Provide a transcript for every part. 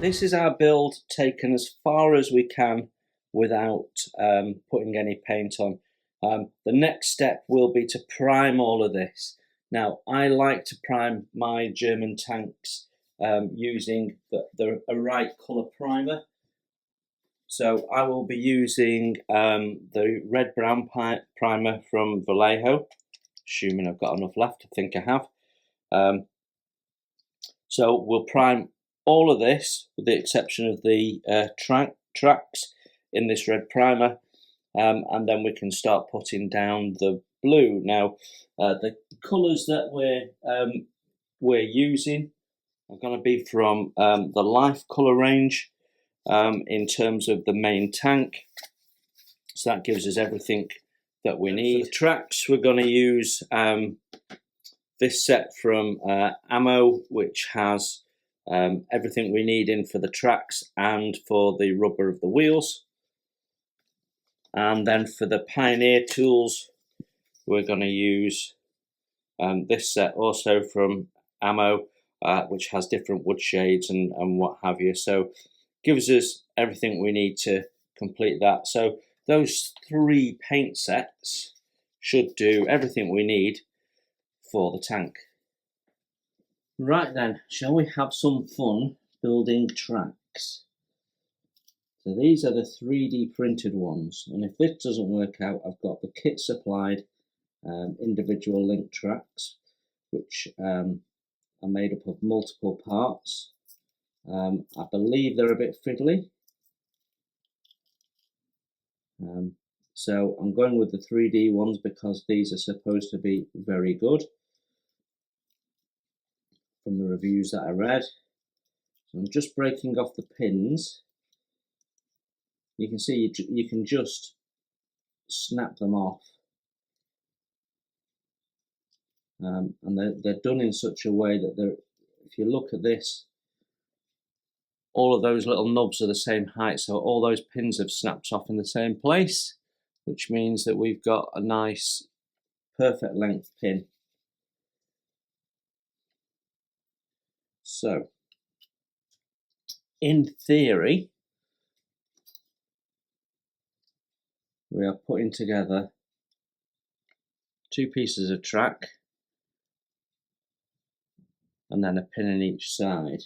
this is our build taken as far as we can without putting any paint on. The next step will be to prime all of this. Now, I like to prime my German tanks using a Rye colour primer. So I will be using the red-brown primer from Vallejo, assuming I've got enough left. I think I have. So we'll prime all of this, with the exception of the tracks in this red primer, and then we can start putting down the blue. Now, the colours that we're using are going to be from the Life colour range in terms of the main tank. So that gives us everything that we need. For the tracks, we're going to use this set from Ammo, which has everything we need in for the tracks and for the rubber of the wheels. And then for the Pioneer tools, we're going to use this set also from Ammo, which has different wood shades and what have you. So gives us everything we need to complete that. So those 3 paint sets should do everything we need for the tank. Right then, shall we have some fun building tracks? So these are the 3D printed ones, and if this doesn't work out, I've got the kit supplied individual link tracks, which are made up of multiple parts. I believe they're a bit fiddly. So I'm going with the 3D ones because these are supposed to be very good from the reviews that I read. So I'm just breaking off the pins. You can see you can just snap them off. And they're done in such a way that if you look at this, all of those little nubs are the same height, so all those pins have snapped off in the same place, which means that we've got a nice perfect length pin. So in theory, we are putting together 2 pieces of track and then a pin in each side.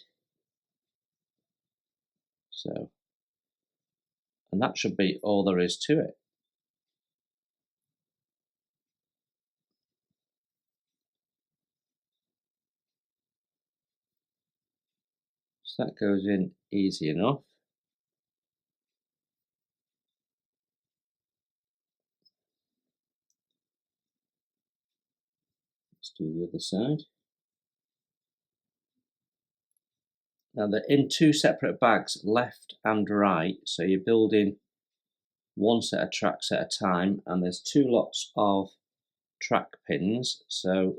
So, and that should be all there is to it. So that goes in easy enough. Let's do the other side. Now they're in 2 separate bags, left and right, so you're building 1 set of tracks at a time, and there's 2 lots of track pins, so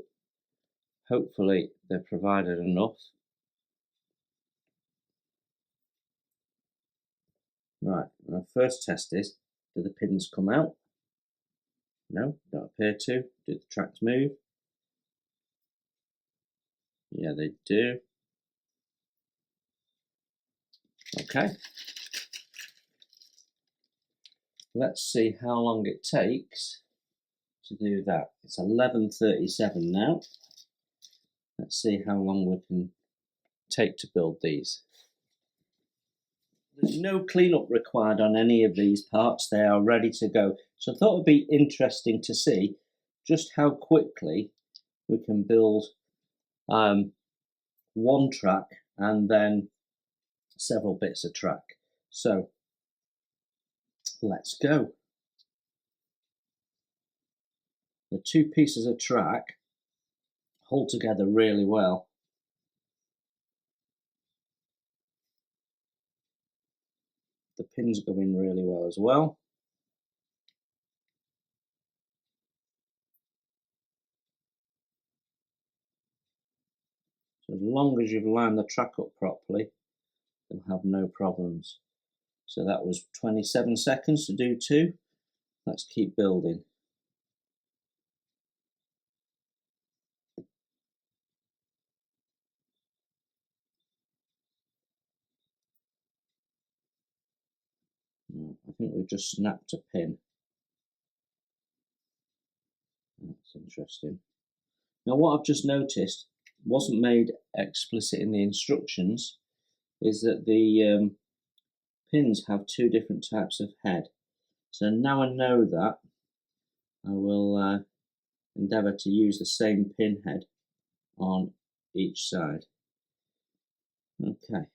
hopefully they've provided enough. Right, my first test is, do the pins come out? No, don't appear to. Do the tracks move? Yeah, they do. Okay. Let's see how long it takes to do that. It's 11:37 now. Let's see how long we can take to build these. There's no cleanup required on any of these parts. They are ready to go. So I thought it would be interesting to see just how quickly we can build 1 track and then several bits of track. So let's go. The 2 pieces of track hold together really well. The pins go in really well as well. So as long as you've lined the track up properly, you'll have no problems. So that was 27 seconds to do 2. Let's keep building. I think we've just snapped a pin. That's interesting. Now what I've just noticed wasn't made explicit in the instructions is that the pins have two different types of head. So now I know that, I will endeavour to use the same pin head on each side. Okay.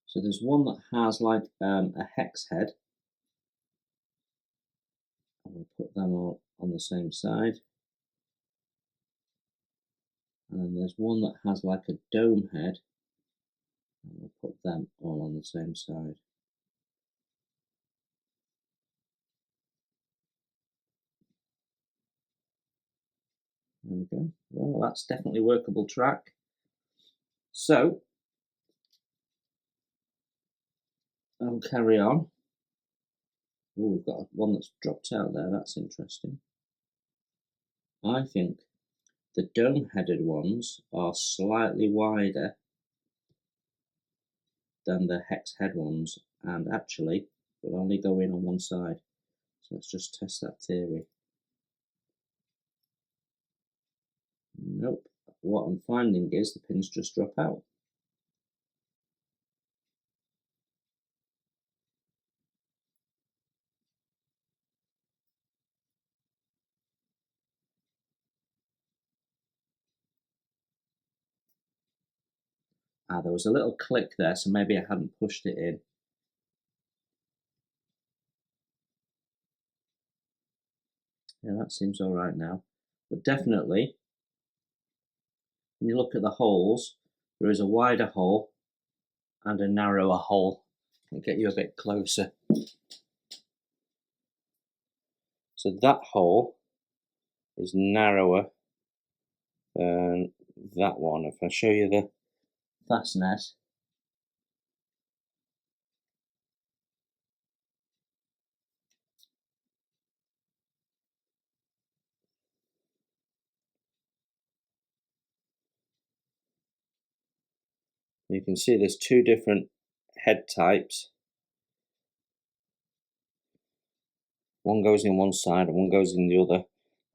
So there's one that has like a hex head. I will put them all on the same side. And then there's one that has like a dome head. And we'll put them all on the same side. There we go. Well, that's definitely workable track. So I'll carry on. Oh, we've got one that's dropped out there. That's interesting. I think the dome-headed ones are slightly wider than the hex head ones, and actually will only go in on one side. So let's just test that theory. Nope. What I'm finding is the pins just drop out. There was a little click there, so maybe I hadn't pushed it in. Yeah, that seems all right now. But definitely, when you look at the holes, there is a wider hole and a narrower hole. I'll get you a bit closer. So that hole is narrower than that one. If I show you the fastenet, you can see there's two different head types. One goes in one side and one goes in the other.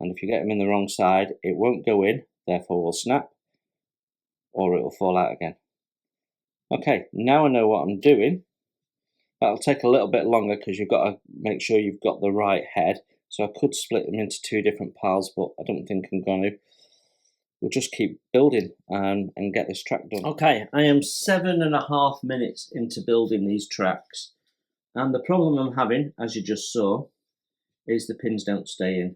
And if you get them in the wrong side, it won't go in, therefore will snap, or it will fall out again. Okay, now I know what I'm doing. That'll take a little bit longer because you've got to make sure you've got the right head. So I could split them into two different piles, but I don't think I'm going to. We'll just keep building and get this track done. Okay, I am 7.5 minutes into building these tracks. And the problem I'm having, as you just saw, is the pins don't stay in.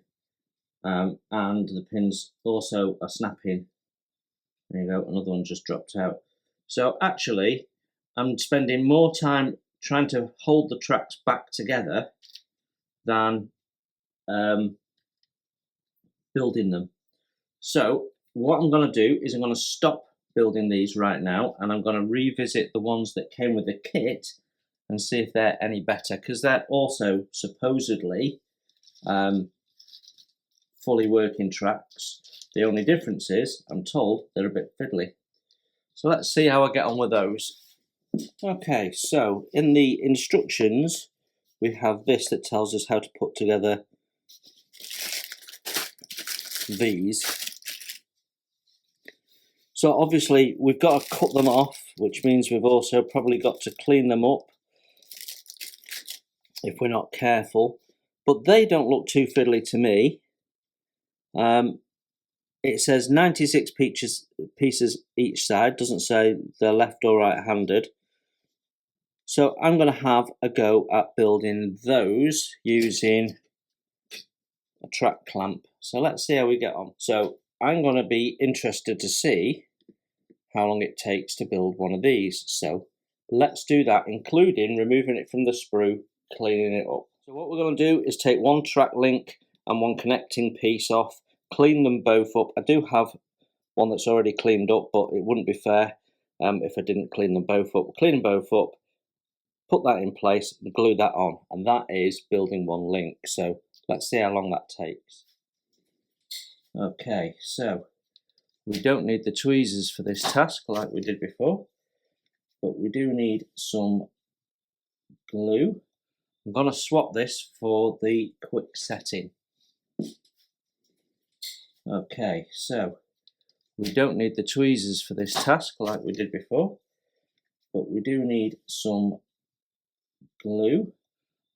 And the pins also are snapping. There you go, another one just dropped out. So actually, I'm spending more time trying to hold the tracks back together than building them. So what I'm going to do is I'm going to stop building these right now, and I'm going to revisit the ones that came with the kit and see if they're any better, because they're also supposedly fully working tracks. The only difference is, I'm told, they're a bit fiddly. So let's see how I get on with those. Okay, so in the instructions we have this that tells us how to put together these. So obviously we've got to cut them off, which means we've also probably got to clean them up if we're not careful. But they don't look too fiddly to me. It says 96 pieces each side, doesn't say they're left or right handed. So I'm going to have a go at building those using a track clamp. So let's see how we get on. So I'm going to be interested to see how long it takes to build one of these. So let's do that, including removing it from the sprue, cleaning it up. So what we're going to do is take one track link and one connecting piece off, clean them both up. I do have one that's already cleaned up, but it wouldn't be fair if I didn't clean them both up. Clean them both up, put that in place and glue that on, and that is building one link. So let's see how long that takes. Okay, so we don't need the tweezers for this task like we did before, but we do need some glue. I'm going to swap this for the quick setting. Okay, so we don't need the tweezers for this task like we did before, but we do need some glue.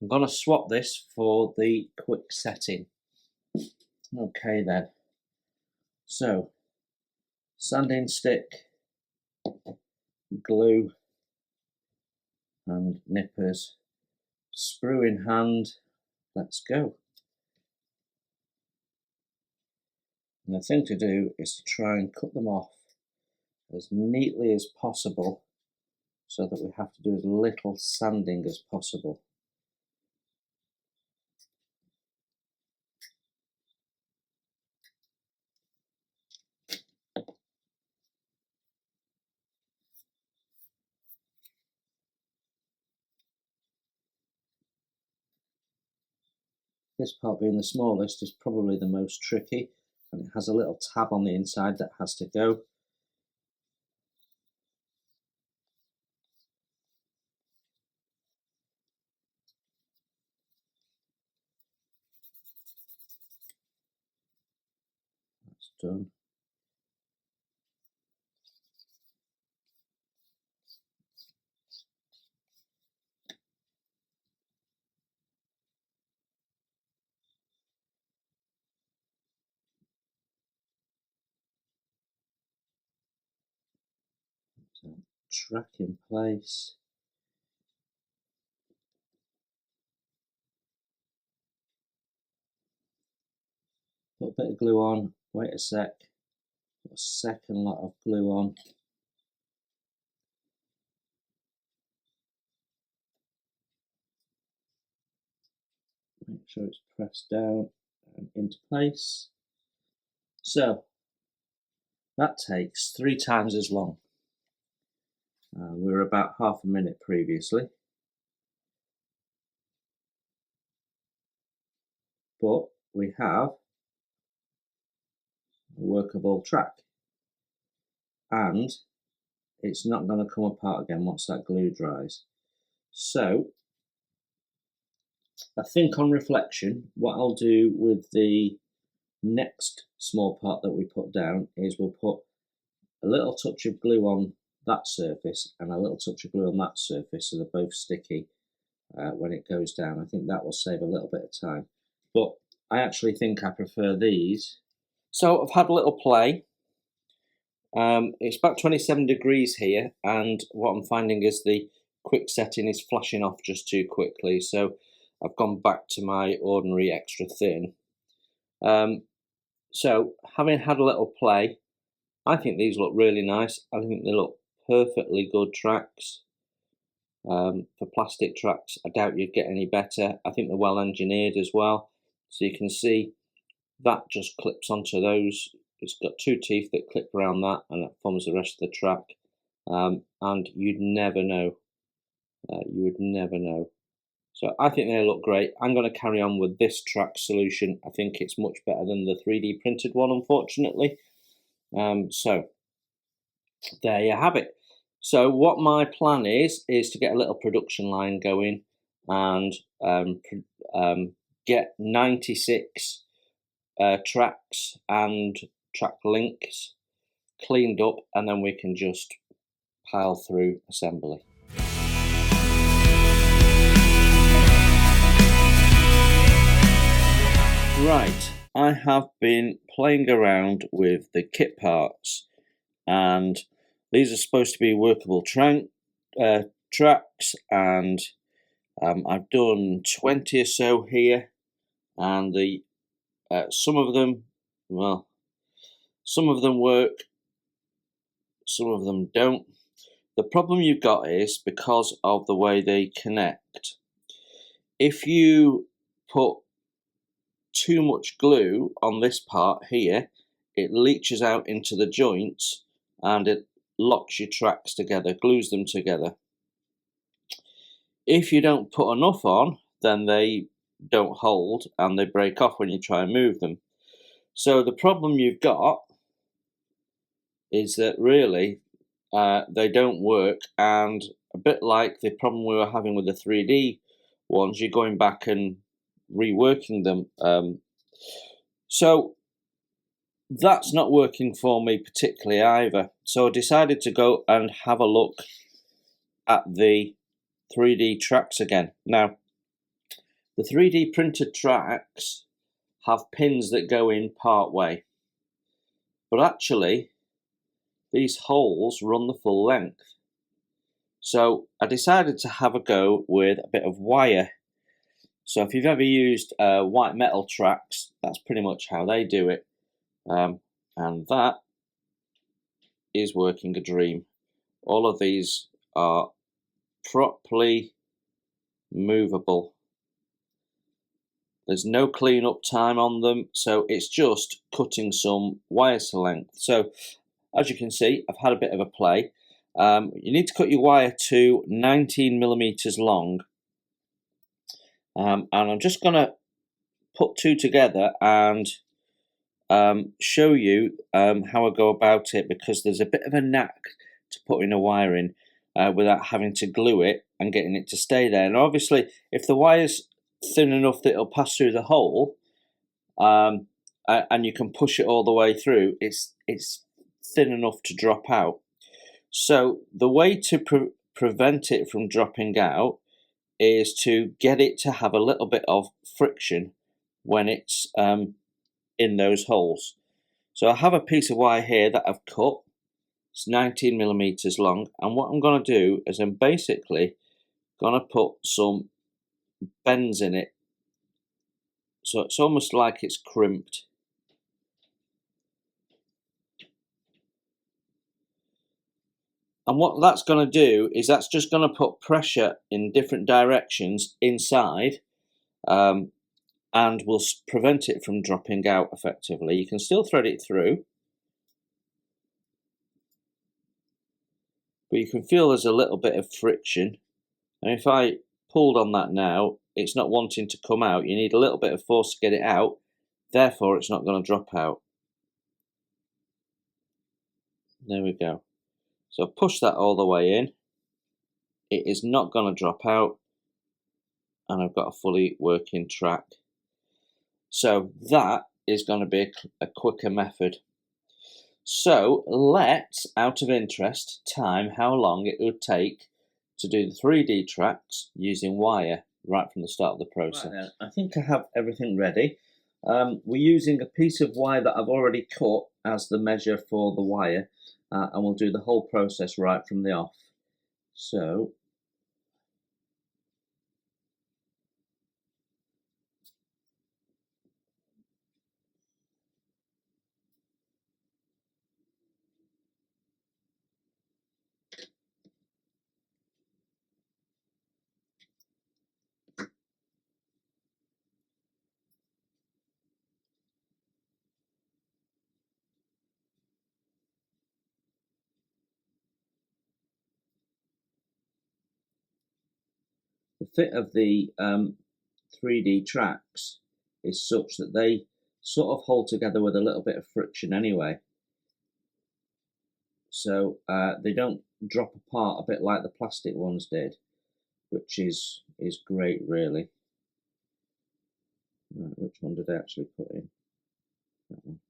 I'm going to swap this for the quick setting. Okay then, so sanding stick, glue and nippers, sprue in hand, let's go. And the thing to do is to try and cut them off as neatly as possible so that we have to do as little sanding as possible. This part being the smallest is probably the most tricky, and it has a little tab on the inside that has to go. That's done. So, track in place. Put a bit of glue on, wait a sec, put a second lot of glue on. Make sure it's pressed down and into place. So that takes 3 times as long. We were about half a minute previously. But we have a workable track. And it's not going to come apart again once that glue dries. So I think on reflection, what I'll do with the next small part that we put down is we'll put a little touch of glue on that surface and a little touch of glue on that surface so they're both sticky when it goes down. I think that will save a little bit of time, but I actually think I prefer these. So I've had a little play. It's about 27 degrees here, and what I'm finding is the quick setting is flashing off just too quickly, so I've gone back to my ordinary extra thin. So having had a little play, I think these look really nice. I think they look perfectly good tracks. For plastic tracks, I doubt you'd get any better. I think they're well engineered as well. So you can see that just clips onto those. It's got 2 teeth that clip around that, and that forms the rest of the track. And you'd never know. You would never know. So I think they look great. I'm going to carry on with this track solution. I think it's much better than the 3D printed one, unfortunately. So there you have it. So what my plan is to get a little production line going and get 96 tracks and track links cleaned up, and then we can just pile through assembly. Right, I have been playing around with the kit parts, and these are supposed to be workable tracks, and I've done 20 or so here, and the some of them, well, some of them work, some of them don't. The problem you've got is because of the way they connect. If you put too much glue on this part here, it leaches out into the joints and it locks your tracks together, glues them together. If you don't put enough on, then they don't hold and they break off when you try and move them. So the problem you've got is that really they don't work, and a bit like the problem we were having with the 3D ones, you're going back and reworking them. So that's not working for me particularly either. So I decided to go and have a look at the 3D tracks again. Now, the 3D printed tracks have pins that go in part way, but actually these holes run the full length. So I decided to have a go with a bit of wire. So if you've ever used white metal tracks, that's pretty much how they do it. And that is working a dream. All of these are properly movable. There's no cleanup time on them, so it's just cutting some wire to length. So as you can see, I've had a bit of a play. You need to cut your wire to 19mm long. And I'm just going to put two together and show you how I go about it, because there's a bit of a knack to putting a wire in without having to glue it and getting it to stay there. And obviously, if the wire's thin enough that it'll pass through the hole, and you can push it all the way through, it's thin enough to drop out. So the way to prevent it from dropping out is to get it to have a little bit of friction when it's in those holes. So I have a piece of wire here that I've cut. It's 19mm long, and what I'm going to do is I'm basically going to put some bends in it, so it's almost like it's crimped. And what that's going to do is that's just going to put pressure in different directions inside, and will prevent it from dropping out effectively. You can still thread it through, but you can feel there's a little bit of friction. And if I pulled on that now, it's not wanting to come out. You need a little bit of force to get it out, therefore it's not going to drop out. There we go. So push that all the way in. It is not going to drop out, and I've got a fully working track. So that is going to be a quicker method. So let's, out of interest, time how long it would take to do the 3D tracks using wire right from the start of the process. Right then, I think I have everything ready. We're using a piece of wire that I've already cut as the measure for the wire, and we'll do the whole process right from the off. So the fit of the 3D tracks is such that they sort of hold together with a little bit of friction anyway. So they don't drop apart a bit like the plastic ones did, which is great really. Right, which one did I actually put in? That one.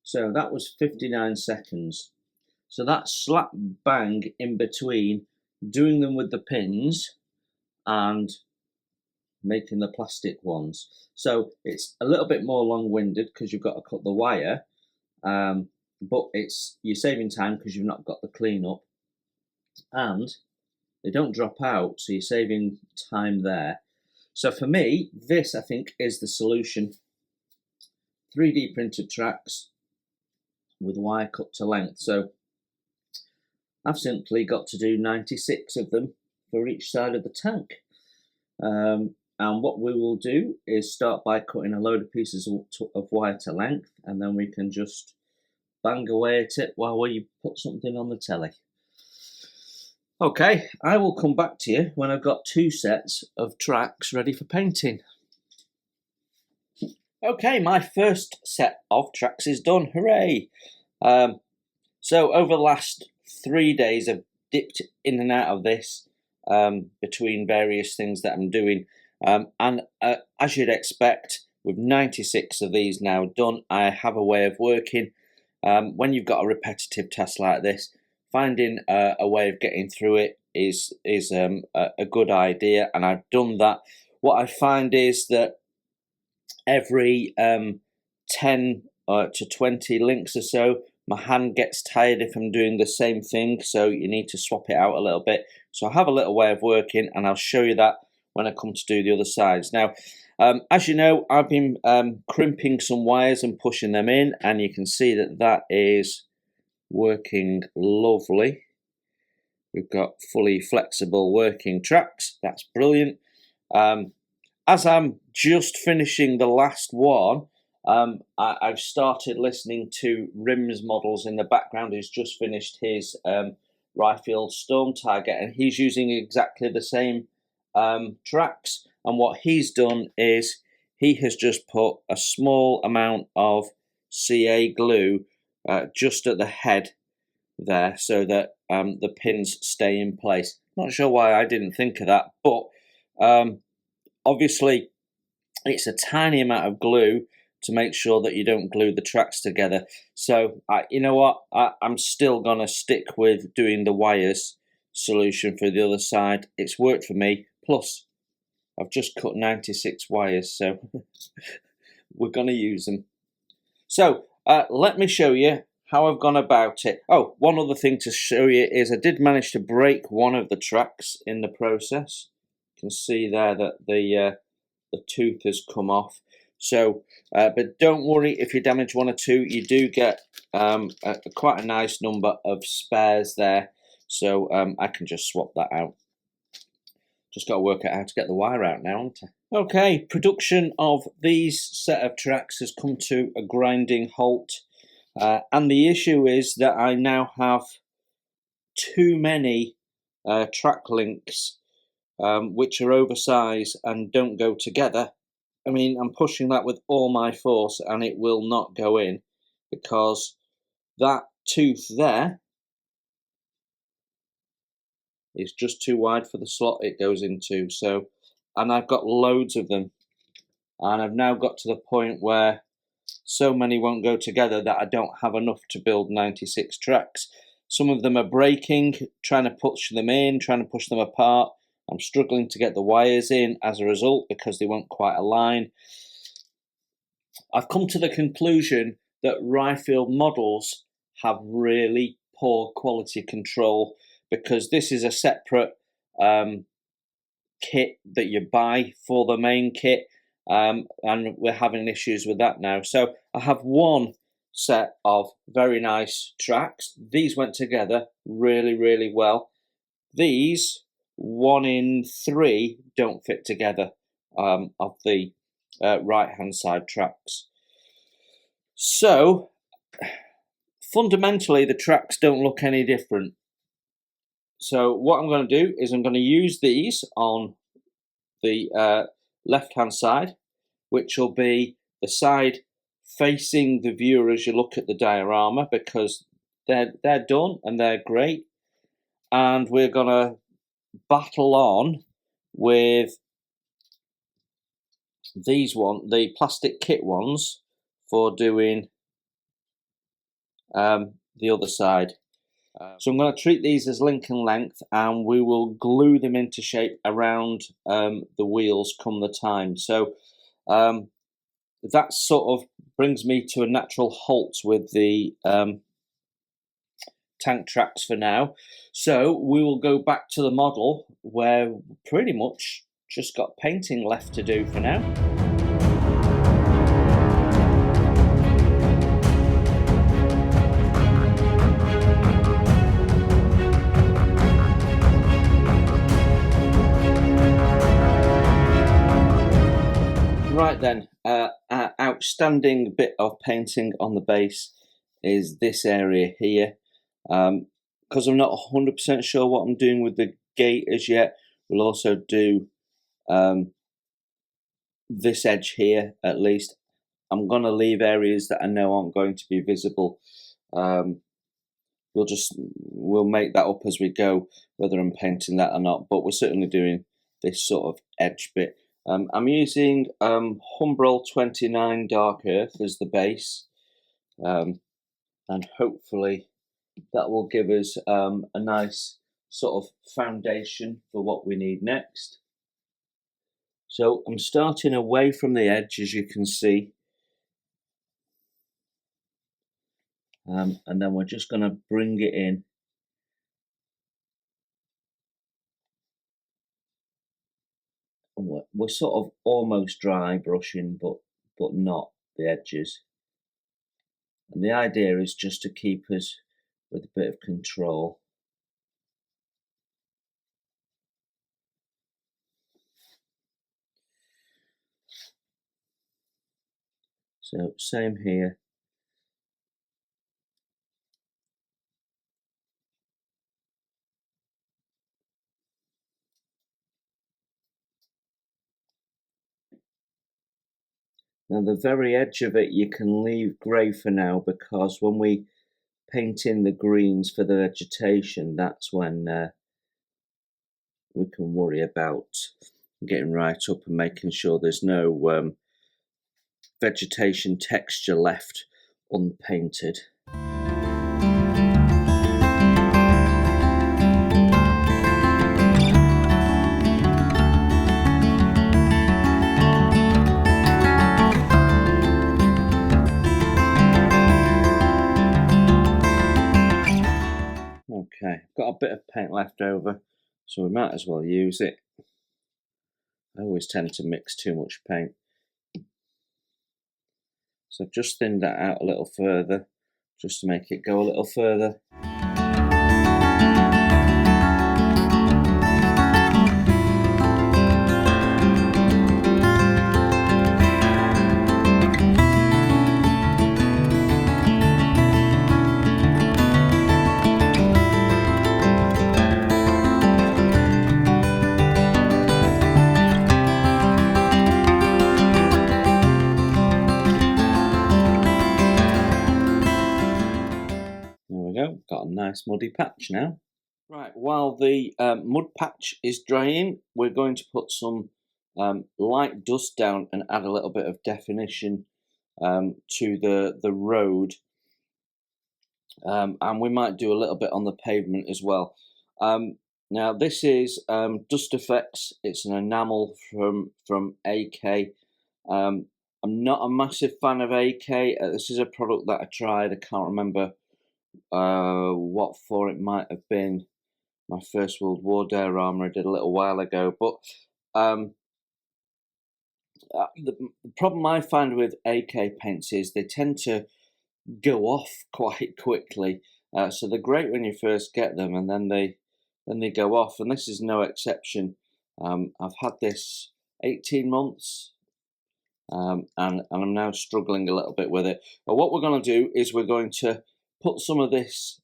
So that was 59 seconds. So that's slap bang in between doing them with the pins and making the plastic ones. So it's a little bit more long-winded because you've got to cut the wire, but you're saving time because you've not got the cleanup, and they don't drop out, so you're saving time there. So for me, this I think is the solution. 3D printed tracks with wire cut to length. So I've simply got to do 96 of them for each side of the tank. And what we will do is start by cutting a load of pieces of wire to length, and then we can just bang away at it while we put something on the telly. Okay, I will come back to you when I've got 2 sets of tracks ready for painting. Okay, my first set of tracks is done, hooray! So over the last 3 days I've dipped in and out of this between various things that I'm doing, and as you'd expect, with 96 of these now done, I have a way of working. When you've got a repetitive task like this, finding a way of getting through it is a good idea, and I've done that. What I find is that every 10 to 20 links or so, my hand gets tired if I'm doing the same thing, so you need to swap it out a little bit. So I have a little way of working, and I'll show you that when I come to do the other sides. Now, as you know, I've been crimping some wires and pushing them in, and you can see that that is working lovely. We've got fully flexible working tracks. That's brilliant. As I'm just finishing the last one, I've started listening to Rim's Models in the background. He's just finished his Rye Field Storm Tiger, and he's using exactly the same tracks. And what he's done is he has just put a small amount of CA glue just at the head there, so that the pins stay in place. Not sure why I didn't think of that, but obviously it's a tiny amount of glue to make sure that you don't glue the tracks together. So you know what, I'm still gonna stick with doing the wires solution for the other side. It's worked for me, plus I've just cut 96 wires, so we're gonna use them. So let me show you how I've gone about it. Oh, one other thing to show you is I did manage to break one of the tracks in the process. You can see there that the tooth has come off. So, but don't worry if you damage one or two. You do get quite a nice number of spares there. So I can just swap that out. Just got to work out how to get the wire out now, haven't I? Okay, production of these set of tracks has come to a grinding halt. And the issue is that I now have too many track links which are oversized and don't go together. I mean, I'm pushing that with all my force and it will not go in, because that tooth there is just too wide for the slot it goes into. So, and I've got loads of them, and I've now got to the point where so many won't go together that I don't have enough to build 96 tracks. Some of them are breaking, trying to push them in, trying to push them apart. I'm struggling to get the wires in as a result because they won't quite align. I've come to the conclusion that Rye Field Models have really poor quality control, because this is a separate kit that you buy for the main kit, and we're having issues with that now. So I have one set of very nice tracks. These went together really well. These 1 in 3 don't fit together of the right hand side tracks. So fundamentally the tracks don't look any different. So what I'm going to do is I'm going to use these on the left hand side, which will be the side facing the viewer as you look at the diorama, because they're done and they're great. And we're going to battle on with these the plastic kit ones, for doing the other side. So I'm going to treat these as link and length, and we will glue them into shape around the wheels come the time. So that sort of brings me to a natural halt with the tank tracks for now. So we will go back to the model, where pretty much just got painting left to do for now. Right then, outstanding bit of painting on the base is this area here. because I'm not 100% sure what I'm doing with the gate as yet, we'll also do this edge here at least. I'm going to leave areas that I know aren't going to be visible. We'll make that up as we go, whether I'm painting that or not, but we're certainly doing this sort of edge bit. I'm using Humbrol 29 Dark Earth as the base, and hopefully that will give us a nice sort of foundation for what we need next. So I'm starting away from the edge, as you can see, and then we're just going to bring it in. We're sort of almost dry brushing, but not the edges. And the idea is just to keep us with a bit of control. So same here. Now the very edge of it you can leave grey for now, because when we paint in the greens for the vegetation, that's when we can worry about getting right up and making sure there's no vegetation texture left unpainted. Okay, got a bit of paint left over, so we might as well use it. I always tend to mix too much paint. So I've just thinned that out a little further, just to make it go a little further. Got a nice muddy patch now. Right, while the mud patch is drying, we're going to put some light dust down and add a little bit of definition to the road, and we might do a little bit on the pavement as well. Now this is Dust Effects. It's an enamel from AK. I'm not a massive fan of AK. This is a product that I tried. I can't remember what for. It might have been my First World War diorama I did a little while ago, but the problem I find with AK paints is they tend to go off quite quickly. So they're great when you first get them, and then they go off, and this is no exception. I've had this 18 months, and I'm now struggling a little bit with it. But what we're going to do is we're going to put some of this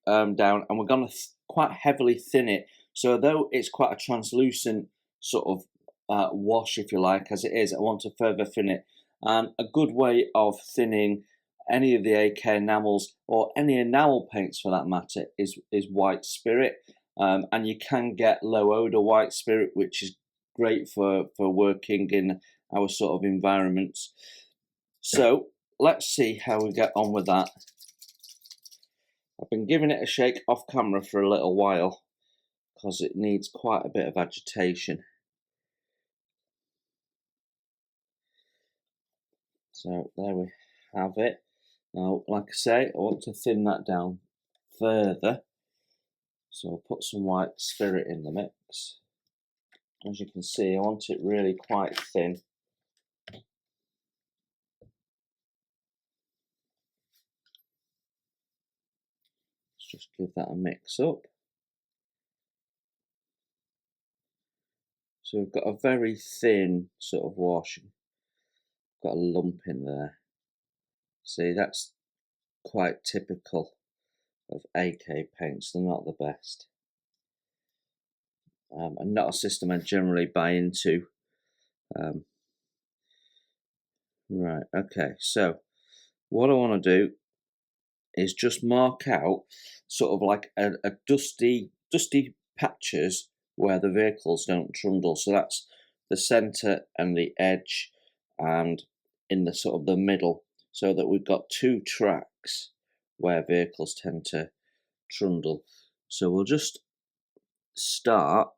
down, and we're going to quite heavily thin it. So though it's quite a translucent sort of wash, if you like, as it is, I want to further thin it. And a good way of thinning any of the AK enamels, or any enamel paints for that matter, is white spirit. And you can get low odor white spirit, which is great for working in our sort of environments. So let's see how we get on with that. I've been giving it a shake off camera for a little while because it needs quite a bit of agitation. So there we have it. Now, like I say, I want to thin that down further. So I'll put some white spirit in the mix. As you can see, I want it really quite thin. Let's just give that a mix up. So we've got a very thin sort of wash. Got a lump in there. See, that's quite typical of AK paints. They're not the best. And not a system I generally buy into. Right, okay, so what I want to do is just mark out sort of like a dusty patches where the vehicles don't trundle. So that's the centre and the edge and in the sort of the middle, so that we've got two tracks where vehicles tend to trundle. So we'll just start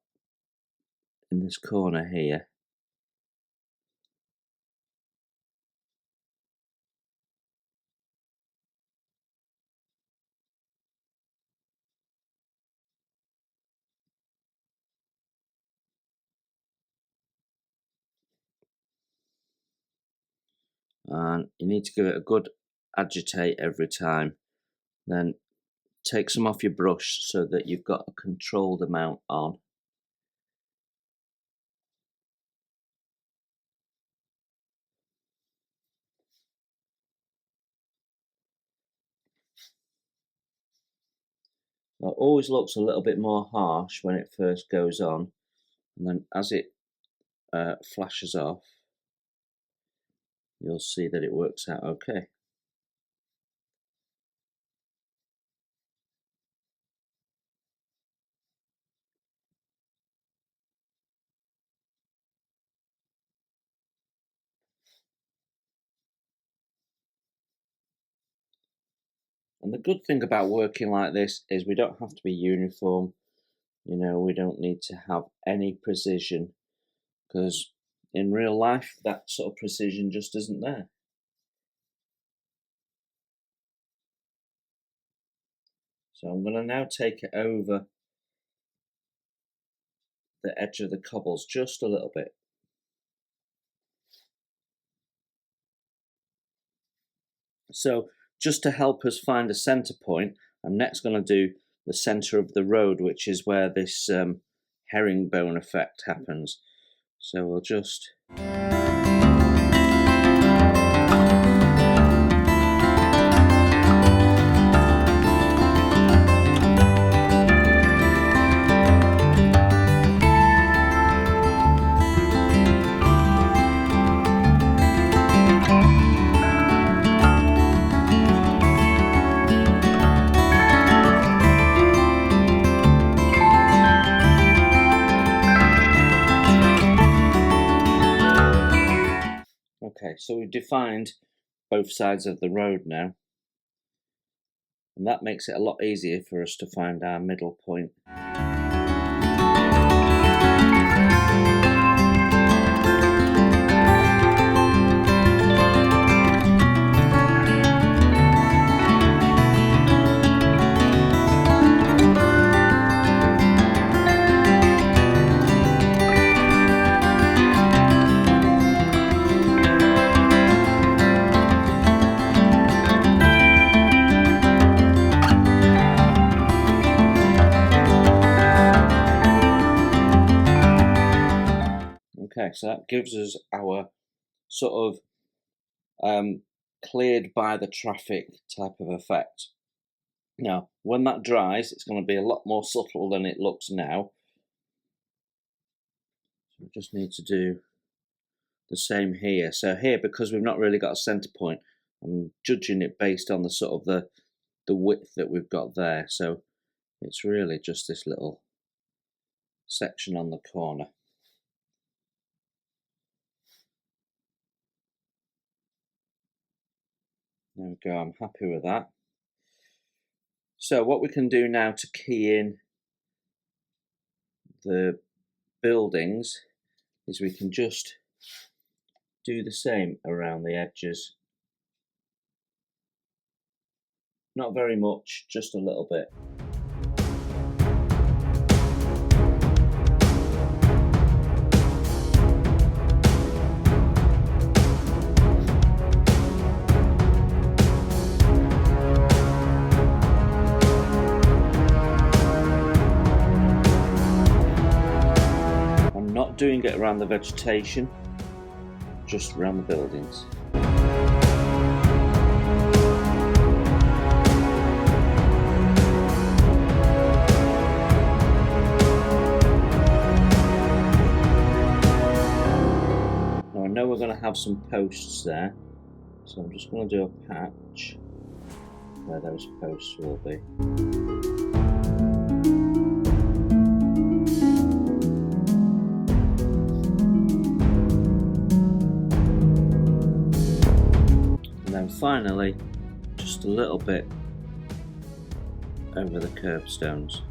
in this corner here. And you need to give it a good agitate every time. Then take some off your brush so that you've got a controlled amount on. It always looks a little bit more harsh when it first goes on, and then as it flashes off, you'll see that it works out okay. And the good thing about working like this is we don't have to be uniform. You know, we don't need to have any precision, because in real life that sort of precision just isn't there. So I'm going to now take it over the edge of the cobbles just a little bit. So just to help us find a centre point, I'm next going to do the centre of the road, which is where this herringbone effect happens. So we'll just okay, so we've defined both sides of the road now, and that makes it a lot easier for us to find our middle point. Okay, so that gives us our sort of cleared by the traffic type of effect. Now, when that dries, it's going to be a lot more subtle than it looks now. So we just need to do the same here. So here, because we've not really got a centre point, I'm judging it based on the sort of the width that we've got there. So it's really just this little section on the corner. There we go, I'm happy with that. So what we can do now to key in the buildings is we can just do the same around the edges. Not very much, just a little bit. Not doing it around the vegetation, just around the buildings. know we're going to have some posts there, so I'm just going to do a patch where those posts will be. And then finally, just a little bit over the curbstones.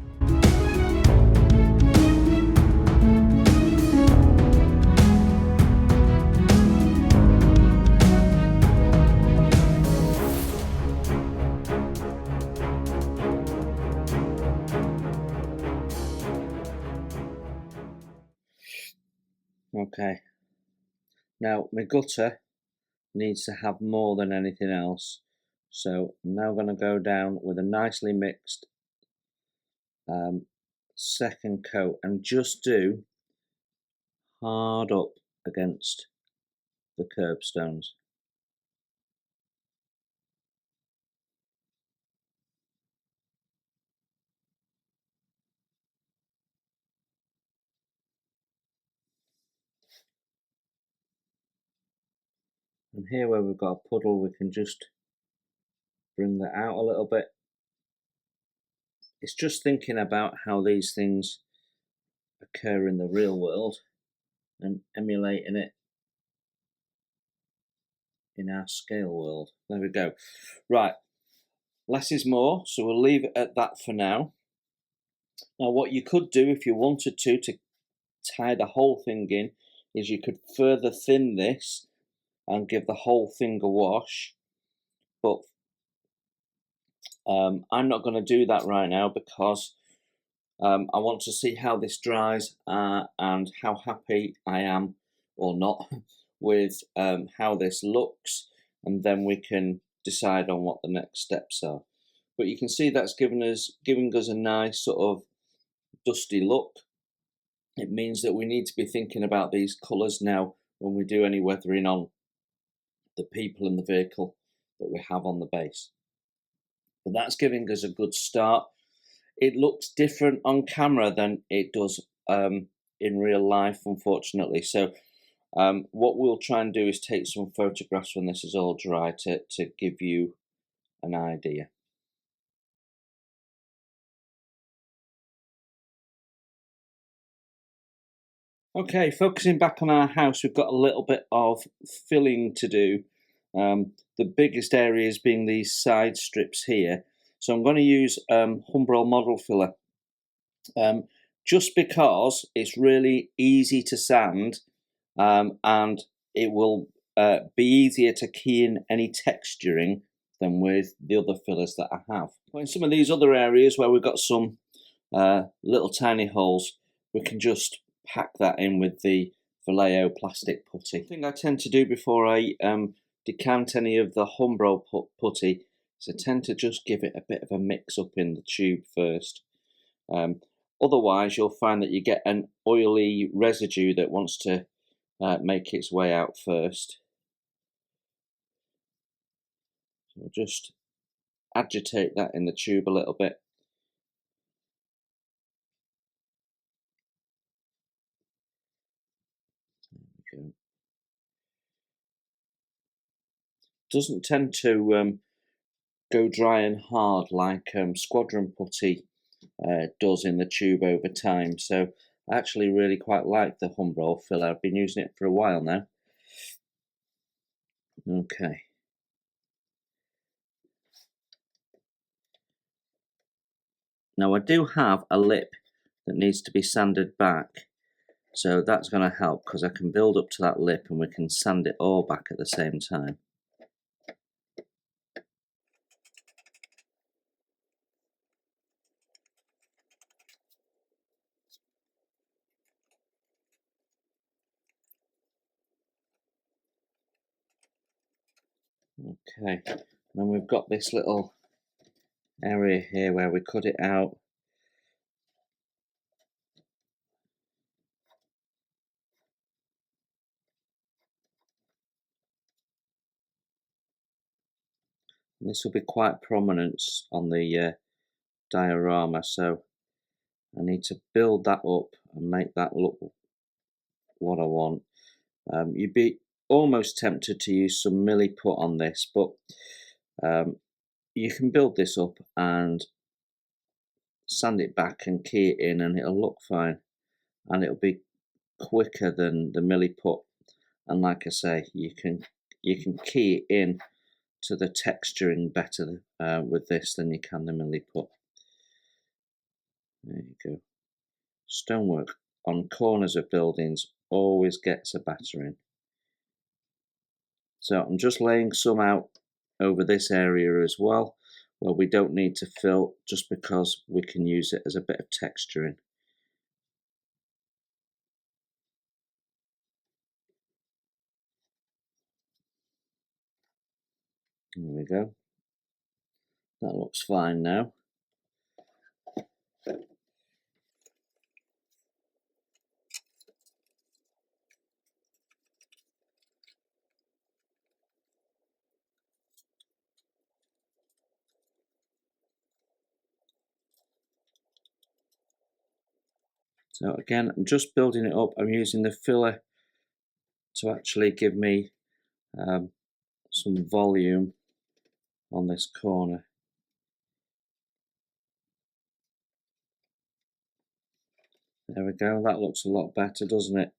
Okay, now my gutter needs to have more than anything else, so I'm now going to go down with a nicely mixed second coat and just do hard up against the curbstones. And here where we've got a puddle, we can just bring that out a little bit. It's just thinking about how these things occur in the real world and emulating it in our scale world. There we go. Right, less is more, so we'll leave it at that for now. Now what you could do if you wanted to tie the whole thing in is you could further thin this and give the whole thing a wash, but I'm not going to do that right now because I want to see how this dries and how happy I am or not with how this looks, and then we can decide on what the next steps are. But you can see that's giving us a nice sort of dusty look. It means that we need to be thinking about these colours now when we do any weathering on the people and the vehicle that we have on the base. But that's giving us a good start. It looks different on camera than it does in real life, unfortunately. So what we'll try and do is take some photographs when this is all dry to give you an idea. Okay, focusing back on our house, we've got a little bit of filling to do. The biggest areas being these side strips here. So I'm going to use Rye Model filler, just because it's really easy to sand and it will be easier to key in any texturing than with the other fillers that I have. But in some of these other areas where we've got some little tiny holes, we can just pack that in with the Vallejo plastic putty. The thing I tend to do before I decant any of the Rye putty is I tend to just give it a bit of a mix up in the tube first. Otherwise you'll find that you get an oily residue that wants to make its way out first. So just agitate that in the tube a little bit. There we go. Doesn't tend to go dry and hard like squadron putty does in the tube over time. So I actually really quite like the Rye filler. I've been using it for a while now. Okay. Now I do have a lip that needs to be sanded back, so that's going to help because I can build up to that lip and we can sand it all back at the same time. Okay, and then we've got this little area here where we cut it out. This will be quite prominent on the diorama, so I need to build that up and make that look what I want. You'd be almost tempted to use some milliput on this, but you can build this up and sand it back and key it in, and it'll look fine, and it'll be quicker than the milliput. And like I say, you can key it in to the texturing better with this than you can the milliput. There you go. Stonework on corners of buildings always gets a battering. So I'm just laying some out over this area as well, where we don't need to fill, just because we can use it as a bit of texturing. There we go. That looks fine now. So again, I'm just building it up. I'm using the filler to actually give me some volume on this corner. There we go. That looks a lot better, doesn't it?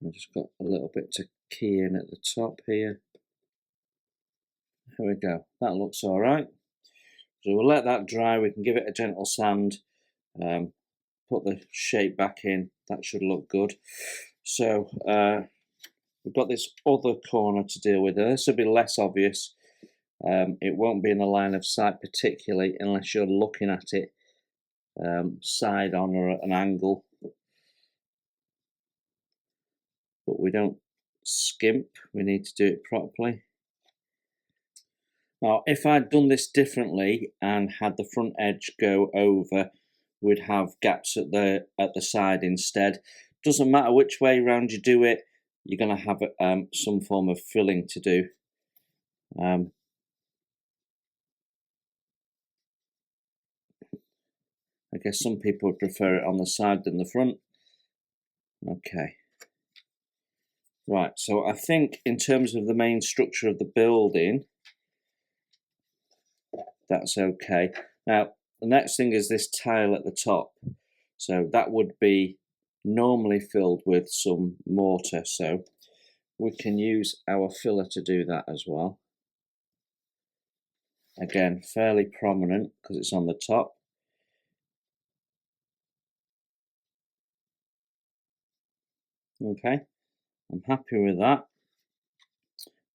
I've just got a little bit to key in at the top here. There we go. That looks all right. So we'll let that dry. We can give it a gentle sand. Put the shape back in. That should look good. So we've got this other corner to deal with. This will be less obvious. It won't be in the line of sight particularly unless you're looking at it side on or at an angle. But we don't skimp. We need to do it properly. Now, if I'd done this differently and had the front edge go over, we'd have gaps at the side instead. Doesn't matter which way around you do it, you're going to have some form of filling to do. I guess some people would prefer it on the side than the front. Okay. Right, so I think in terms of the main structure of the building, that's okay. Now, the next thing is this tile at the top. So that would be normally filled with some mortar. So we can use our filler to do that as well. Again, fairly prominent because it's on the top. Okay, I'm happy with that.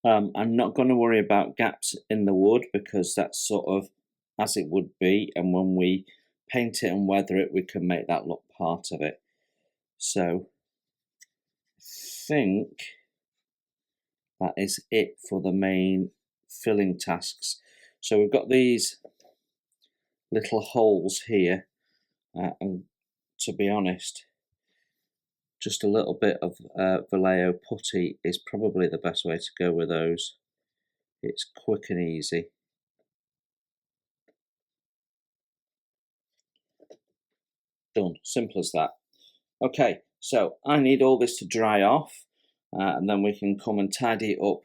I'm not going to worry about gaps in the wood because that's sort of as it would be, and when we paint it and weather it, we can make that look part of it. So I think that is it for the main filling tasks. So we've got these little holes here, and to be honest, just a little bit of Vallejo putty is probably the best way to go with those. It's quick and easy. Done, simple as that. Okay, so I need all this to dry off, and then we can come and tidy it up,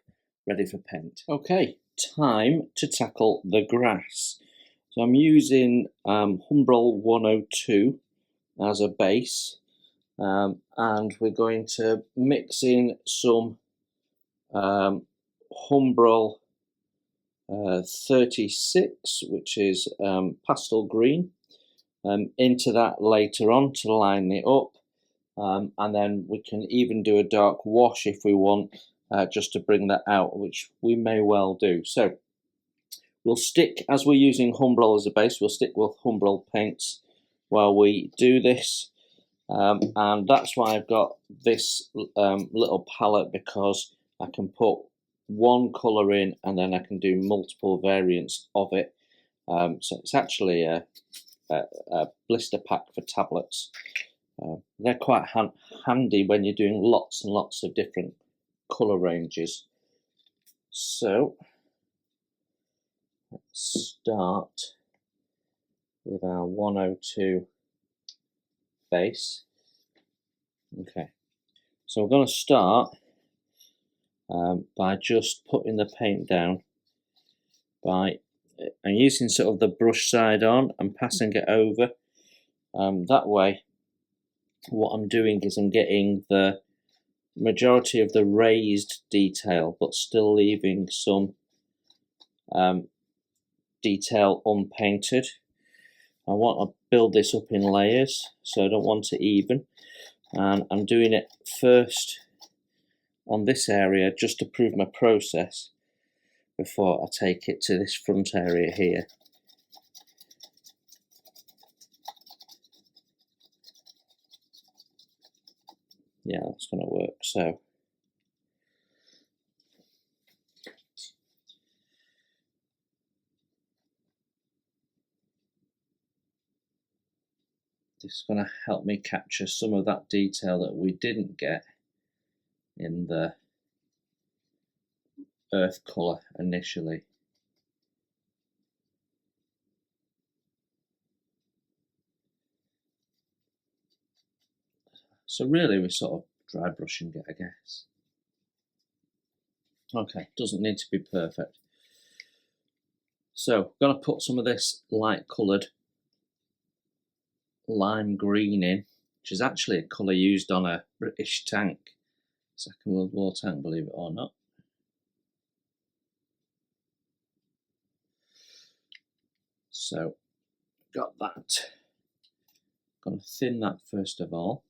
ready for paint. Okay, time to tackle the grass. So I'm using Humbrol 102 as a base, and we're going to mix in some Humbrol 36, which is pastel green, into that later on to line it up, and then we can even do a dark wash if we want, just to bring that out, which we may well do. So we'll stick, as we're using Humbrol as a base, we'll stick with Humbrol paints while we do this, and that's why I've got this little palette, because I can put one colour in and then I can do multiple variants of it. So it's actually a blister pack for tablets. They're quite handy when you're doing lots and lots of different colour ranges. So let's start with our 102 base. Okay, so we're going to start by just putting the paint down and using sort of the brush side on and passing it over. That way what I'm doing is I'm getting the majority of the raised detail but still leaving some detail unpainted. I want to build this up in layers, so I don't want it even, and I'm doing it first on this area just to prove my process before I take it to this front area here. Yeah, that's going to work. So this is going to help me capture some of that detail that we didn't get in the earth colour initially. So really we're sort of dry brushing it, I guess. Okay, doesn't need to be perfect. So I'm going to put some of this light coloured lime green in, which is actually a colour used on a British tank, Second World War tank, believe it or not. So got that. Going to thin that first of all.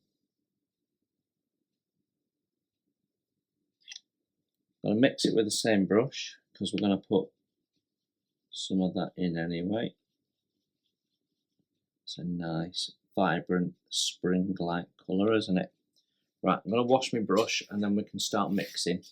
I'm going to mix it with the same brush because we're going to put some of that in anyway. It's a nice, vibrant, spring-like colour, isn't it? Right, I'm going to wash my brush and then we can start mixing.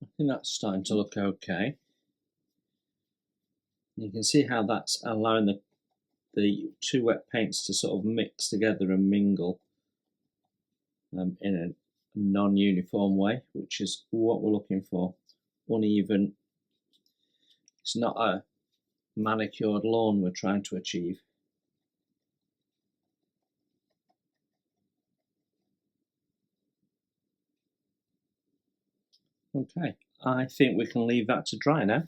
I think that's starting to look okay. You can see how that's allowing the two wet paints to sort of mix together and mingle in a non-uniform way, which is what we're looking for. Uneven. It's not a manicured lawn we're trying to achieve. Okay, I think we can leave that to dry now.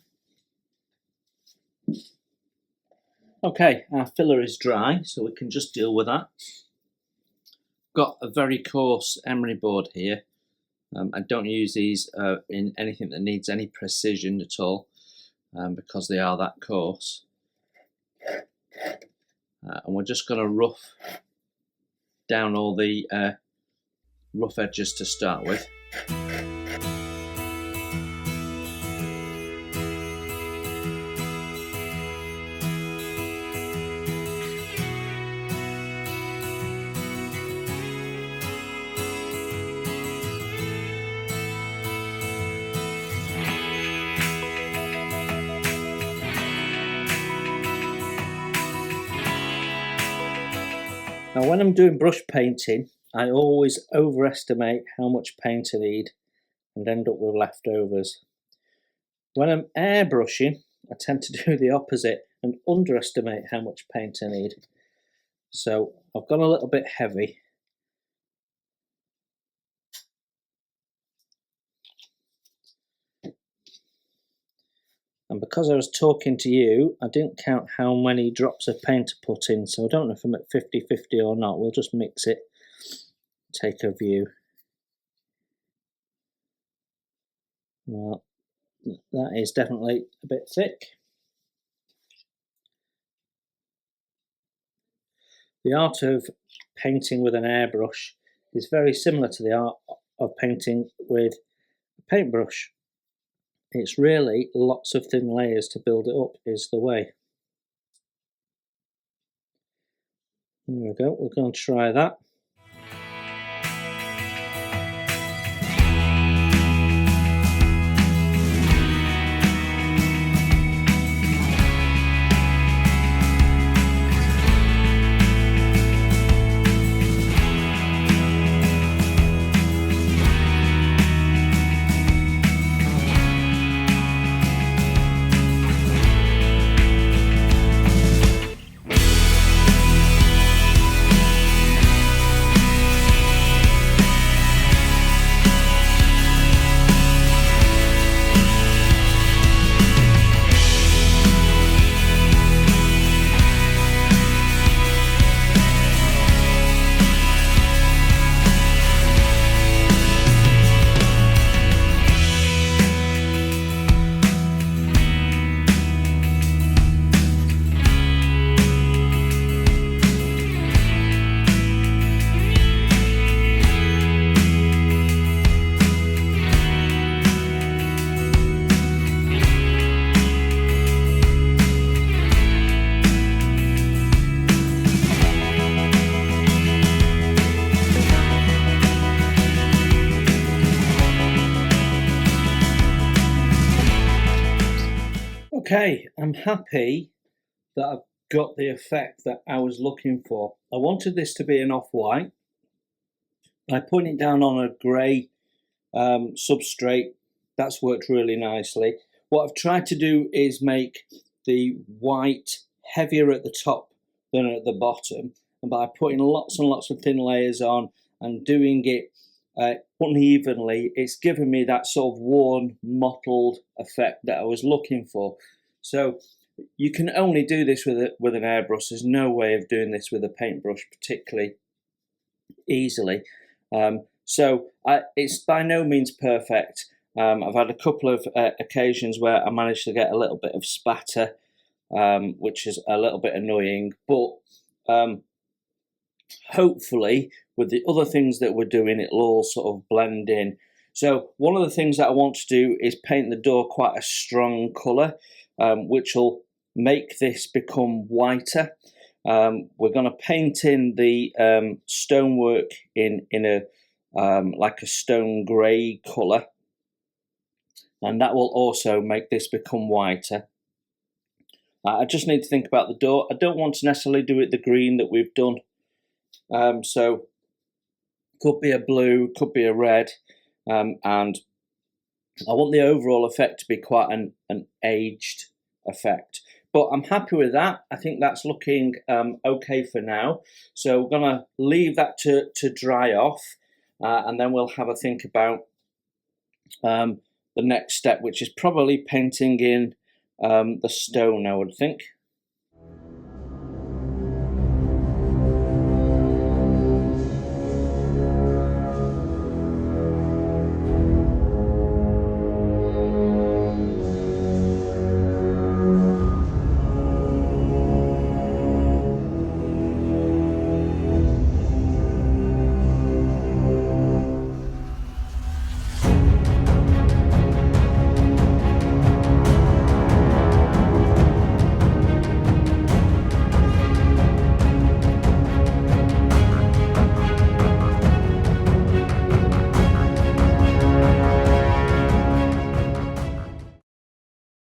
Okay, our filler is dry, so we can just deal with that. Got a very coarse emery board here. I don't use these in anything that needs any precision at all, because they are that coarse. And we're just going to rough down all the rough edges to start with. Now when I'm doing brush painting, I always overestimate how much paint I need and end up with leftovers. When I'm airbrushing, I tend to do the opposite and underestimate how much paint I need. So I've gone a little bit heavy. And because I was talking to you, I didn't count how many drops of paint to put in, so I don't know if I'm at 50-50 or not. We'll just mix it, take a view. Well, that is definitely a bit thick. The art of painting with an airbrush is very similar to the art of painting with a paintbrush. It's really lots of thin layers to build it up is the way. There we go, we're going to try that. Okay, I'm happy that I've got the effect that I was looking for. I wanted this to be an off-white. I put it down on a grey substrate. That's worked really nicely. What I've tried to do is make the white heavier at the top than at the bottom, and by putting lots and lots of thin layers on and doing it unevenly, it's given me that sort of worn, mottled effect that I was looking for. So you can only do this with an airbrush. There's no way of doing this with a paintbrush particularly easily. So it's by no means perfect. I've had a couple of occasions where I managed to get a little bit of spatter, which is a little bit annoying, but hopefully with the other things that we're doing, it'll all sort of blend in. So one of the things that I want to do is paint the door quite a strong colour, which will make this become whiter. We're going to paint in the stonework in a like a stone grey colour, and that will also make this become whiter. I just need to think about the door. I don't want to necessarily do it the green that we've done, so could be a blue, could be a red, and I want the overall effect to be quite an aged effect. But I'm happy with that. I think that's looking okay for now. So we're going to leave that to dry off, and then we'll have a think about the next step, which is probably painting in the stone, I would think.